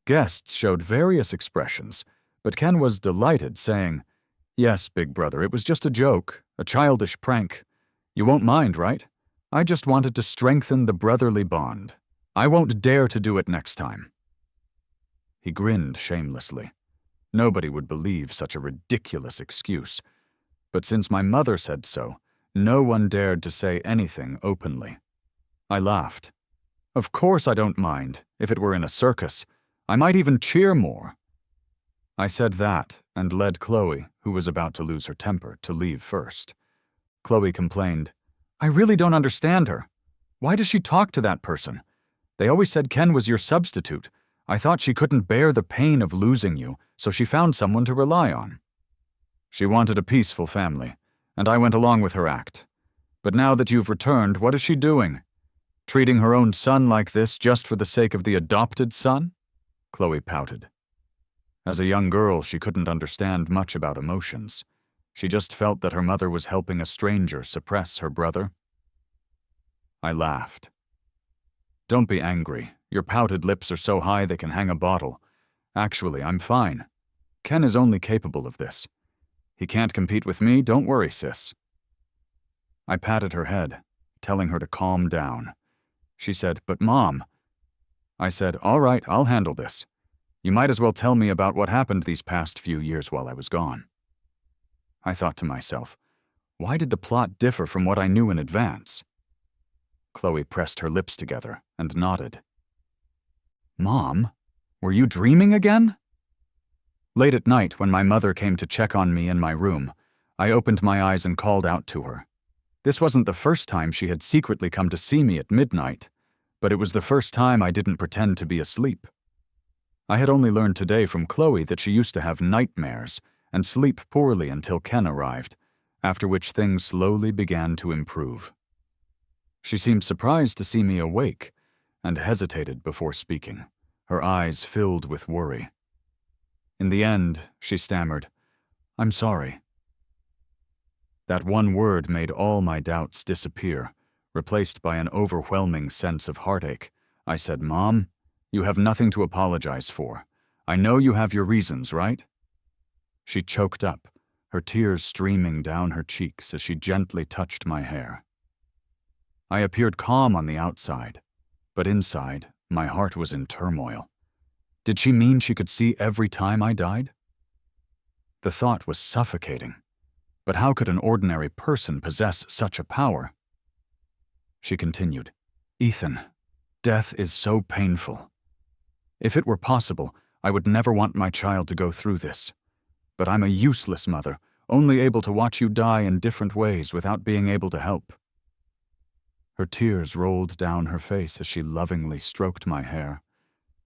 Guests showed various expressions, but Ken was delighted, saying, "Yes, big brother, it was just a joke, a childish prank. You won't mind, right? I just wanted to strengthen the brotherly bond. I won't dare to do it next time." He grinned shamelessly. Nobody would believe such a ridiculous excuse, but since my mother said so, no one dared to say anything openly. I laughed. "Of course I don't mind, if it were in a circus. I might even cheer more." I said that and led Chloe, who was about to lose her temper, to leave first. Chloe complained, "I really don't understand her. Why does she talk to that person? They always said Ken was your substitute. I thought she couldn't bear the pain of losing you, so she found someone to rely on." She wanted a peaceful family, and I went along with her act. But now that you've returned, what is she doing? Treating her own son like this just for the sake of the adopted son? Chloe pouted. As a young girl, she couldn't understand much about emotions. She just felt that her mother was helping a stranger suppress her brother. I laughed. "Don't be angry. Your pouted lips are so high they can hang a bottle. Actually, I'm fine. Ken is only capable of this. He can't compete with me, don't worry, sis." I patted her head, telling her to calm down. She said, "But Mom." I said, "All right, I'll handle this. You might as well tell me about what happened these past few years while I was gone." I thought to myself, why did the plot differ from what I knew in advance? Chloe pressed her lips together and nodded. "Mom, were you dreaming again?" Late at night, when my mother came to check on me in my room, I opened my eyes and called out to her. This wasn't the first time she had secretly come to see me at midnight, but it was the first time I didn't pretend to be asleep. I had only learned today from Chloe that she used to have nightmares and sleep poorly until Ken arrived, after which things slowly began to improve. She seemed surprised to see me awake and hesitated before speaking, her eyes filled with worry. In the end, she stammered, "I'm sorry." That one word made all my doubts disappear, replaced by an overwhelming sense of heartache. I said, "Mom, you have nothing to apologize for. I know you have your reasons, right?" She choked up, her tears streaming down her cheeks as she gently touched my hair. I appeared calm on the outside, but inside, my heart was in turmoil. Did she mean she could see every time I died? The thought was suffocating. But how could an ordinary person possess such a power? She continued, "Ethan, death is so painful. If it were possible, I would never want my child to go through this. But I'm a useless mother, only able to watch you die in different ways without being able to help." Her tears rolled down her face as she lovingly stroked my hair.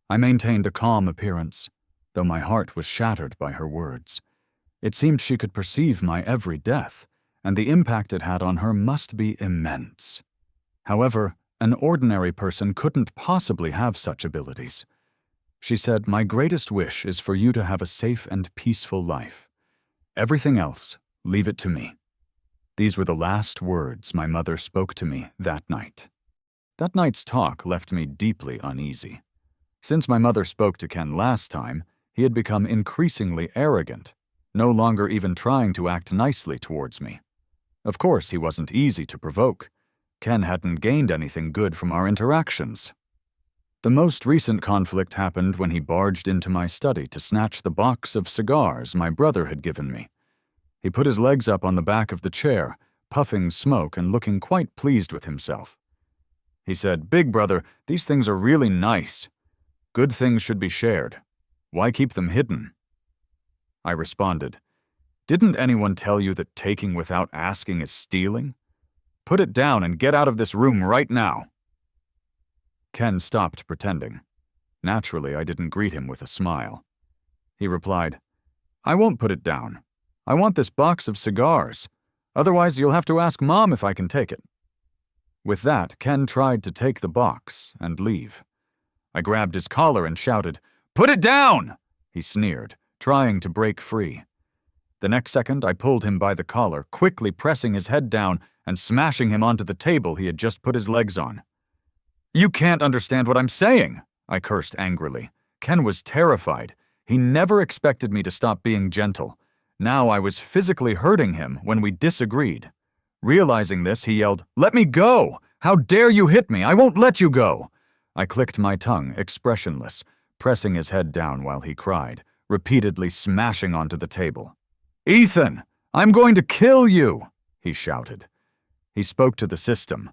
I maintained a calm appearance, though my heart was shattered by her words. It seemed she could perceive my every death, and the impact it had on her must be immense. However, an ordinary person couldn't possibly have such abilities. She said, "My greatest wish is for you to have a safe and peaceful life. Everything else, leave it to me." These were the last words my mother spoke to me that night. That night's talk left me deeply uneasy. Since my mother spoke to Ken last time, he had become increasingly arrogant, no longer even trying to act nicely towards me. Of course, he wasn't easy to provoke. Ken hadn't gained anything good from our interactions. The most recent conflict happened when he barged into my study to snatch the box of cigars my brother had given me. He put his legs up on the back of the chair, puffing smoke and looking quite pleased with himself. He said, "Big brother, these things are really nice. Good things should be shared. Why keep them hidden?" I responded, "Didn't anyone tell you that taking without asking is stealing? Put it down and get out of this room right now." Ken stopped pretending. Naturally, I didn't greet him with a smile. He replied, "I won't put it down. I want this box of cigars. Otherwise, you'll have to ask Mom if I can take it." With that, Ken tried to take the box and leave. I grabbed his collar and shouted, "Put it down!" He sneered, trying to break free. The next second, I pulled him by the collar, quickly pressing his head down and smashing him onto the table he had just put his legs on. "You can't understand what I'm saying," I cursed angrily. Ken was terrified. He never expected me to stop being gentle. Now I was physically hurting him when we disagreed. Realizing this, he yelled, "Let me go! How dare you hit me! I won't let you go!" I clicked my tongue, expressionless, pressing his head down while he cried, repeatedly smashing onto the table. "Ethan, I'm going to kill you!" he shouted. He spoke to the system.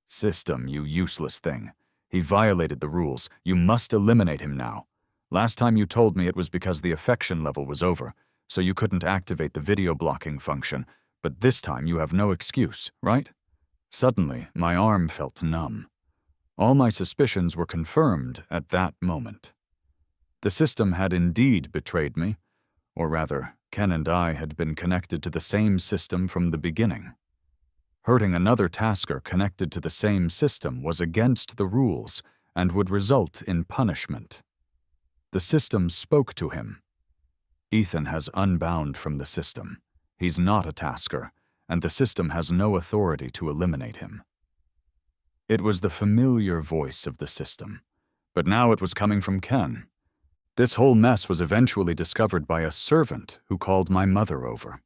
"System, you useless thing. He violated the rules. You must eliminate him now. Last time you told me it was because the affection level was over, so you couldn't activate the video blocking function, but this time you have no excuse, right?" Suddenly, my arm felt numb. All my suspicions were confirmed at that moment. The system had indeed betrayed me, or rather, Ken and I had been connected to the same system from the beginning. Hurting another tasker connected to the same system was against the rules and would result in punishment. The system spoke to him. "Ethan has unbound from the system. He's not a tasker, and the system has no authority to eliminate him." It was the familiar voice of the system, but now it was coming from Ken. This whole mess was eventually discovered by a servant who called my mother over.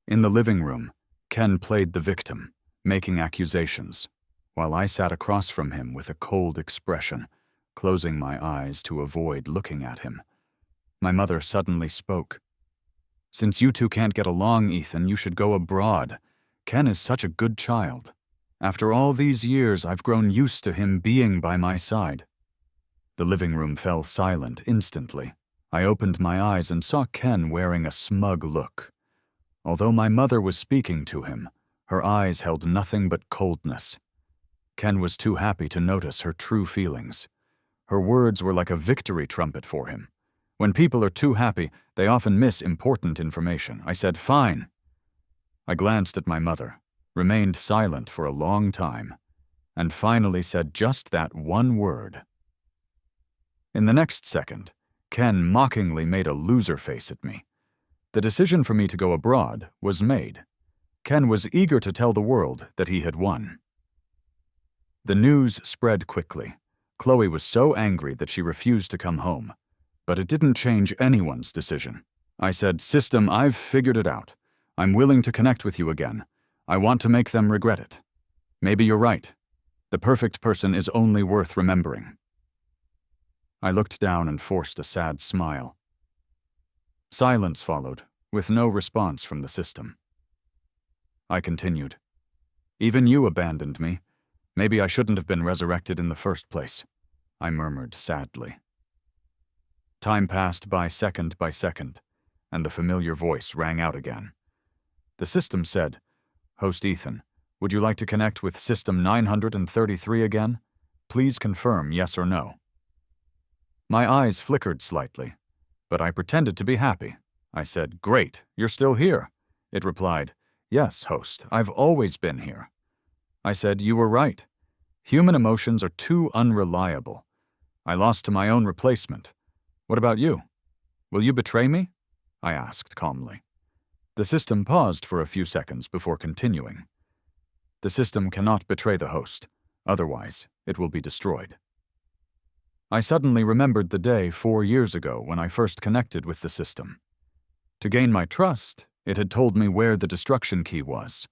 In the living room, Ken played the victim, making accusations, while I sat across from him with a cold expression, closing my eyes to avoid looking at him. My mother suddenly spoke. "Since you two can't get along, Ethan, you should go abroad. Ken is such a good child. After all these years, I've grown used to him being by my side." The living room fell silent instantly. I opened my eyes and saw Ken wearing a smug look. Although my mother was speaking to him, her eyes held nothing but coldness. Ken was too happy to notice her true feelings. Her words were like a victory trumpet for him. When people are too happy, they often miss important information. I said, "Fine." I glanced at my mother, remained silent for a long time, and finally said just that one word. In the next second, Ken mockingly made a loser face at me. The decision for me to go abroad was made. Ken was eager to tell the world that he had won. The news spread quickly. Chloe was so angry that she refused to come home. But it didn't change anyone's decision. I said, "System, I've figured it out. I'm willing to connect with you again. I want to make them regret it. Maybe you're right. The perfect person is only worth remembering." I looked down and forced a sad smile. Silence followed, with no response from the system. I continued, "Even you abandoned me. Maybe I shouldn't have been resurrected in the first place," I murmured sadly. Time passed by second, and the familiar voice rang out again. The system said, "Host Ethan, would you like to connect with System 933 again? Please confirm yes or no." My eyes flickered slightly, but I pretended to be happy. I said, "Great, you're still here." It replied, "Yes, host, I've always been here." I said, "You were right. Human emotions are too unreliable. I lost to my own replacement. What about you? Will you betray me?" I asked calmly. The system paused for a few seconds before continuing. "The system cannot betray the host. Otherwise, it will be destroyed." I suddenly remembered the day 4 years ago when I first connected with the system. To gain my trust, it had told me where the destruction key was.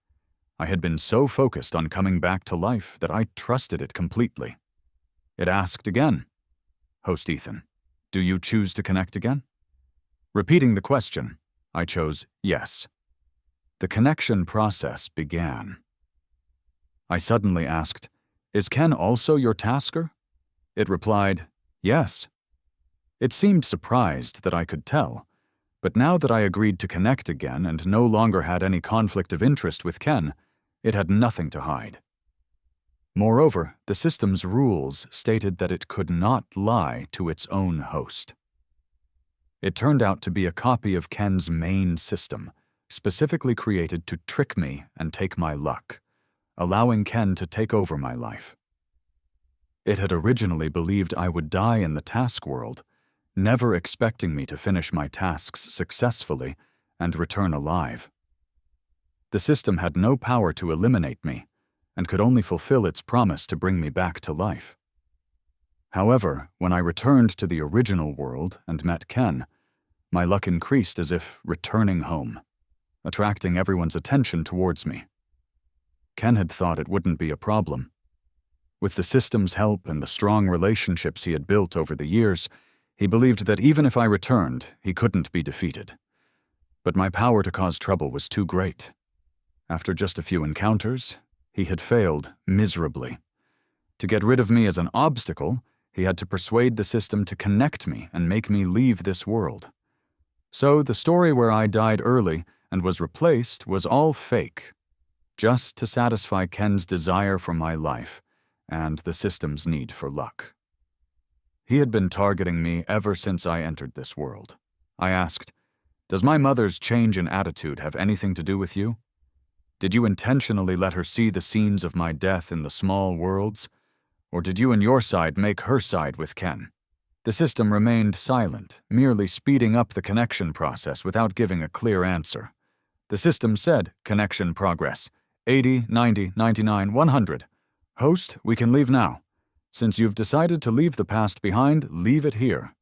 I had been so focused on coming back to life that I trusted it completely. It asked again, "Host Ethan, do you choose to connect again?" Repeating the question, I chose yes. The connection process began. I suddenly asked, "Is Ken also your tasker?" It replied, "Yes." It seemed surprised that I could tell, but now that I agreed to connect again and no longer had any conflict of interest with Ken, it had nothing to hide. Moreover, the system's rules stated that it could not lie to its own host. It turned out to be a copy of Ken's main system, specifically created to trick me and take my luck, allowing Ken to take over my life. It had originally believed I would die in the task world, never expecting me to finish my tasks successfully and return alive. The system had no power to eliminate me, and could only fulfill its promise to bring me back to life. However, when I returned to the original world and met Ken, my luck increased as if returning home, attracting everyone's attention towards me. Ken had thought it wouldn't be a problem. With the system's help and the strong relationships he had built over the years, he believed that even if I returned, he couldn't be defeated. But my power to cause trouble was too great. After just a few encounters, he had failed miserably. To get rid of me as an obstacle, he had to persuade the system to connect me and make me leave this world. So the story where I died early and was replaced was all fake, just to satisfy Ken's desire for my life and the system's need for luck. He had been targeting me ever since I entered this world. I asked, "Does my mother's change in attitude have anything to do with you? Did you intentionally let her see the scenes of my death in the small worlds? Or did you and your side make her side with Ken?" The system remained silent, merely speeding up the connection process without giving a clear answer. The system said, "Connection progress. 80, 90, 99, 100. Host, we can leave now. Since you've decided to leave the past behind, leave it here.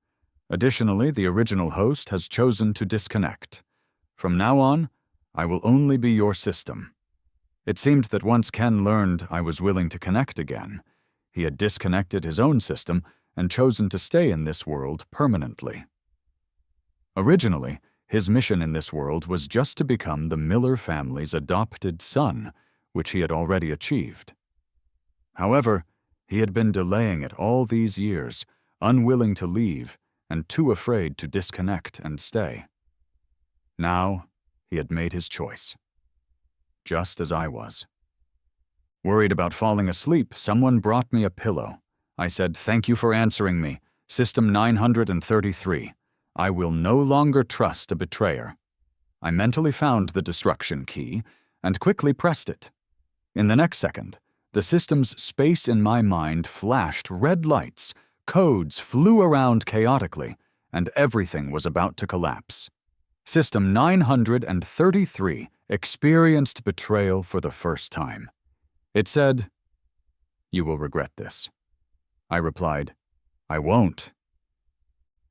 Additionally, the original host has chosen to disconnect. From now on, I will only be your system." It seemed that once Ken learned I was willing to connect again, he had disconnected his own system and chosen to stay in this world permanently. Originally, his mission in this world was just to become the Miller family's adopted son, which he had already achieved. However, he had been delaying it all these years, unwilling to leave and too afraid to disconnect and stay. Now, he had made his choice. Just as I was. Worried about falling asleep, someone brought me a pillow. I said, "Thank you for answering me. System 933. I will no longer trust a betrayer." I mentally found the destruction key and quickly pressed it. In the next second, the system's space in my mind flashed red lights, codes flew around chaotically, and everything was about to collapse. System 933 experienced betrayal for the first time. It said, "You will regret this." I replied, "I won't."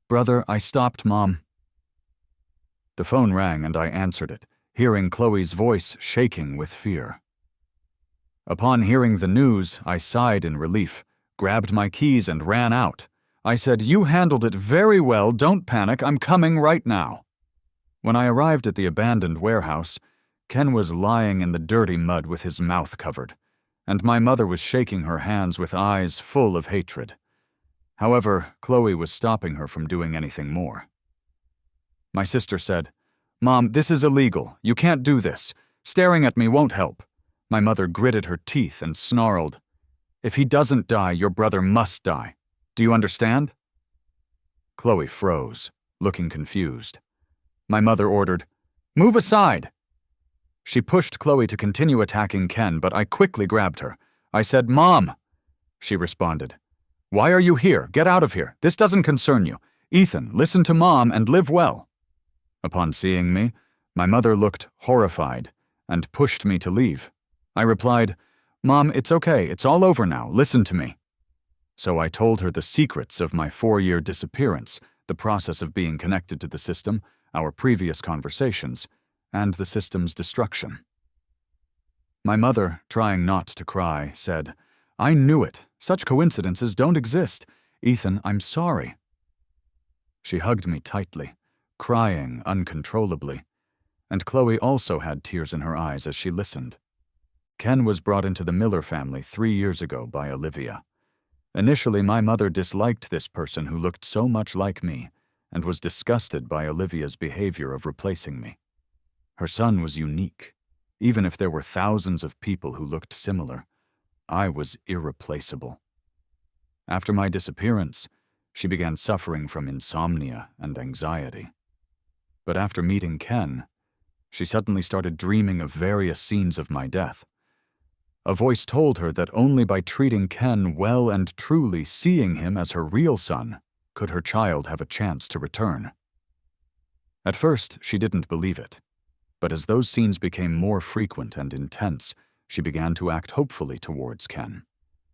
"Brother, I stopped Mom." The phone rang and I answered it, hearing Chloe's voice shaking with fear. Upon hearing the news, I sighed in relief, grabbed my keys and ran out. I said, "You handled it very well, don't panic, I'm coming right now." When I arrived at the abandoned warehouse, Ken was lying in the dirty mud with his mouth covered, and my mother was shaking her hands with eyes full of hatred. However, Chloe was stopping her from doing anything more. My sister said, "Mom, this is illegal. You can't do this. Staring at me won't help." My mother gritted her teeth and snarled, "If he doesn't die, your brother must die. Do you understand?" Chloe froze, looking confused. My mother ordered, "Move aside." She pushed Chloe to continue attacking Ken, but I quickly grabbed her. I said, "Mom." She responded, "Why are you here? Get out of here. This doesn't concern you. Ethan, listen to Mom and live well." Upon seeing me, my mother looked horrified and pushed me to leave. I replied, "Mom, it's okay. It's all over now. Listen to me." So I told her the secrets of my 4-year disappearance, the process of being connected to the system, our previous conversations, and the system's destruction. My mother, trying not to cry, said, "I knew it. Such coincidences don't exist. Ethan, I'm sorry." She hugged me tightly, crying uncontrollably, and Chloe also had tears in her eyes as she listened. Ken was brought into the Miller family 3 years ago by Olivia. Initially, my mother disliked this person who looked so much like me and was disgusted by Olivia's behavior of replacing me. Her son was unique. Even if there were thousands of people who looked similar, I was irreplaceable. After my disappearance, she began suffering from insomnia and anxiety. But after meeting Ken, she suddenly started dreaming of various scenes of my death. A voice told her that only by treating Ken well and truly seeing him as her real son could her child have a chance to return. At first, she didn't believe it, but as those scenes became more frequent and intense, she began to act hopefully towards Ken.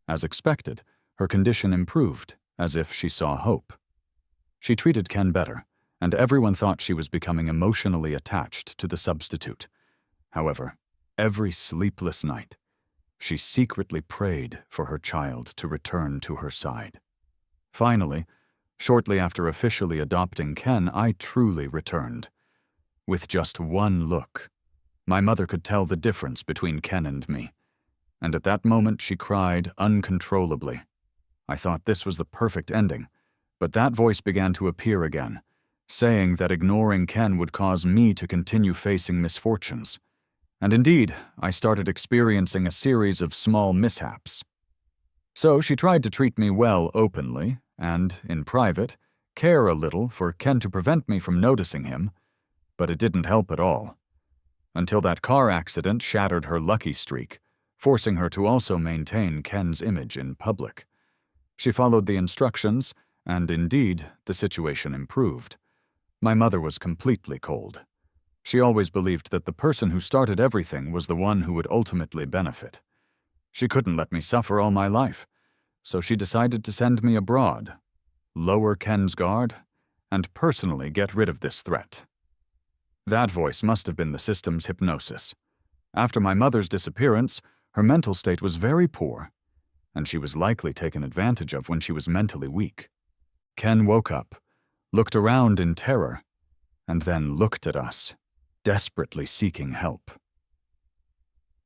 As expected, her condition improved, as if she saw hope. She treated Ken better, and everyone thought she was becoming emotionally attached to the substitute. However, every sleepless night, she secretly prayed for her child to return to her side. Finally, shortly after officially adopting Ken, I truly returned. With just one look, my mother could tell the difference between Ken and me, and at that moment she cried uncontrollably. I thought this was the perfect ending, but that voice began to appear again, saying that ignoring Ken would cause me to continue facing misfortunes. And indeed, I started experiencing a series of small mishaps. So she tried to treat me well openly, and, in private, care a little for Ken to prevent me from noticing him, but it didn't help at all. Until that car accident shattered her lucky streak, forcing her to also maintain Ken's image in public. She followed the instructions, and indeed, the situation improved. My mother was completely cold. She always believed that the person who started everything was the one who would ultimately benefit. She couldn't let me suffer all my life, so she decided to send me abroad, lower Ken's guard, and personally get rid of this threat. That voice must have been the system's hypnosis. After my mother's disappearance, her mental state was very poor, and she was likely taken advantage of when she was mentally weak. Ken woke up, looked around in terror, and then looked at us, desperately seeking help.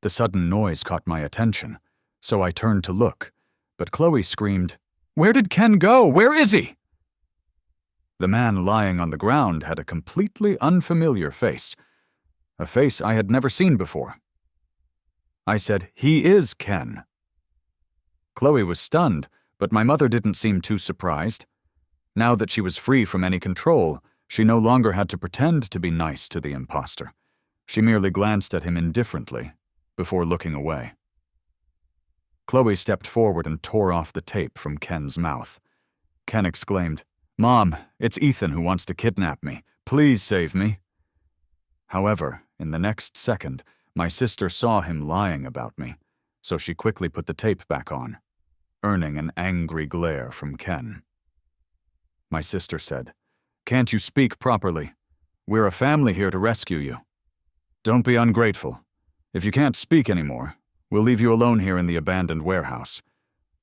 The sudden noise caught my attention, so I turned to look, but Chloe screamed, "Where did Ken go? Where is he?" The man lying on the ground had a completely unfamiliar face, a face I had never seen before. I said, "He is Ken." Chloe was stunned, but my mother didn't seem too surprised. Now that she was free from any control, she no longer had to pretend to be nice to the impostor. She merely glanced at him indifferently, before looking away. Chloe stepped forward and tore off the tape from Ken's mouth. Ken exclaimed, "Mom, it's Ethan who wants to kidnap me. Please save me." However, in the next second, my sister saw him lying about me, so she quickly put the tape back on, earning an angry glare from Ken. My sister said, "Can't you speak properly? We're a family here to rescue you. Don't be ungrateful. If you can't speak anymore, we'll leave you alone here in the abandoned warehouse.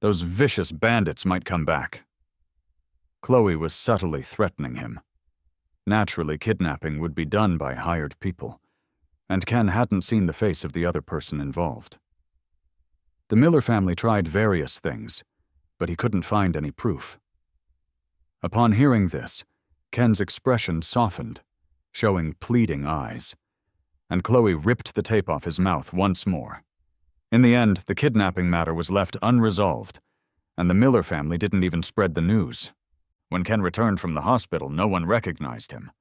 Those vicious bandits might come back." Chloe was subtly threatening him. Naturally, kidnapping would be done by hired people, and Ken hadn't seen the face of the other person involved. The Miller family tried various things, but he couldn't find any proof. Upon hearing this, Ken's expression softened, showing pleading eyes, and Chloe ripped the tape off his mouth once more. In the end, the kidnapping matter was left unresolved, and the Miller family didn't even spread the news. When Ken returned from the hospital, no one recognized him.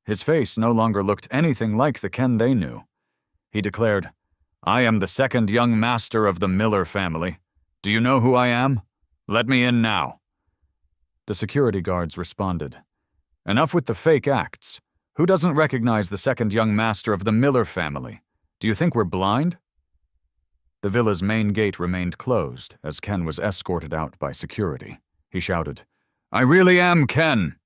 His face no longer looked anything like the Ken they knew. He declared, "I am the second young master of the Miller family. Do you know who I am? Let me in now." The security guards responded, "Enough with the fake acts. Who doesn't recognize the second young master of the Miller family? Do you think we're blind?" The villa's main gate remained closed as Ken was escorted out by security. He shouted, "I really am Ken!"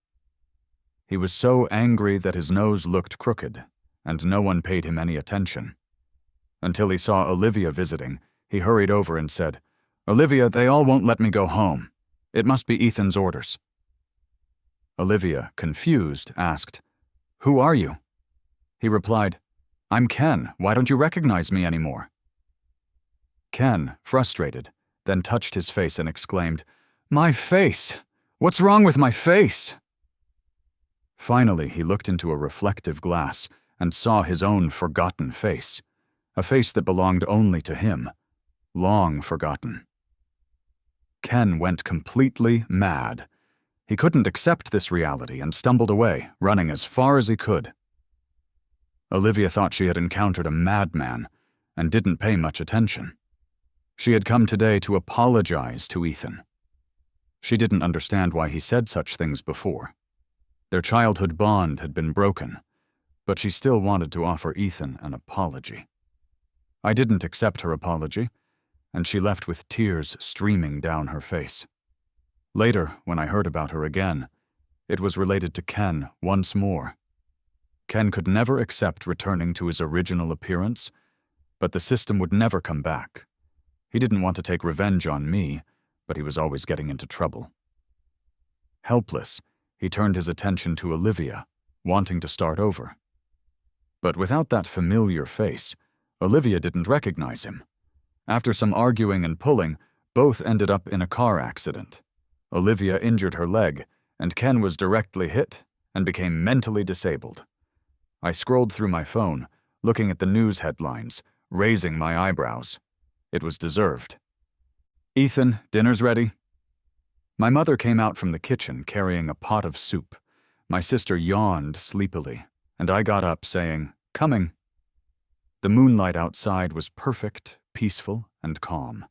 He was so angry that his nose looked crooked, and no one paid him any attention. Until he saw Olivia visiting, he hurried over and said, "Olivia, they all won't let me go home. It must be Ethan's orders." Olivia, confused, asked, "Who are you?" He replied, "I'm Ken. Why don't you recognize me anymore?" Ken, frustrated, then touched his face and exclaimed, "My face! What's wrong with my face?" Finally, he looked into a reflective glass and saw his own forgotten face, a face that belonged only to him, long forgotten. Ken went completely mad. He couldn't accept this reality and stumbled away, running as far as he could. Olivia thought she had encountered a madman and didn't pay much attention. She had come today to apologize to Ethan. She didn't understand why he said such things before. Their childhood bond had been broken, but she still wanted to offer Ethan an apology. I didn't accept her apology, and she left with tears streaming down her face. Later, when I heard about her again, it was related to Ken once more. Ken could never accept returning to his original appearance, but the system would never come back. He didn't want to take revenge on me, but he was always getting into trouble. Helpless, he turned his attention to Olivia, wanting to start over. But without that familiar face, Olivia didn't recognize him. After some arguing and pulling, both ended up in a car accident. Olivia injured her leg, and Ken was directly hit and became mentally disabled. I scrolled through my phone, looking at the news headlines, raising my eyebrows. It was deserved. "Ethan, dinner's ready." My mother came out from the kitchen carrying a pot of soup. My sister yawned sleepily, and I got up saying, "Coming." The moonlight outside was perfect, peaceful, and calm.